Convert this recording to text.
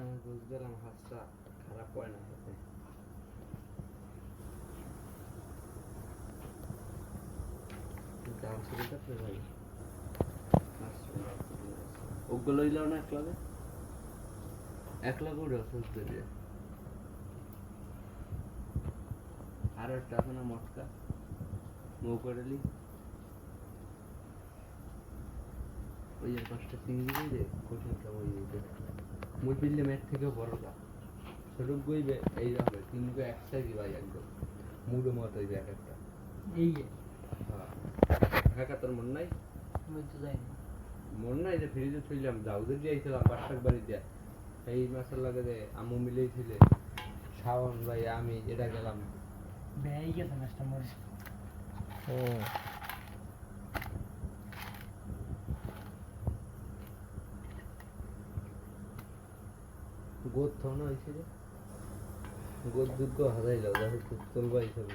আমি বুঝ দিলাম হাতটা খারাপ হয় না হাতে ডান্স করে তো ভাই ওগুলো ইলাও না একলা করে সুস্থ দিয়ে আর একটা আছে না মটকা মৌকড়ালি ওই যে পাঁচটা চিংড়ি দিয়ে কঠিন কাম হয়ে যেতে মুই পিললে ম্যাট থেকেও বড় গা ছোট গইবে এই হবে তিনটে এক সাইজই ভাই একদম মুড়ো মত হইবে এক একটা এই হ্যাঁ তোর মন নাই মুই তো যাই না মন নাই যে ফ্রিজে থইলাম দাউদের দিয়েছিলাম বাসাক বাড়ি দিয়া এই মাছের লাগে যে আমু মিলেই ছিলে শাওন ভাই আমি এটা গেলাম বেই গেছে মাছটা মরে গোদ থন হয়েছে যে গোদ দুর্গ হারাইল দেখো চলবাই ছবি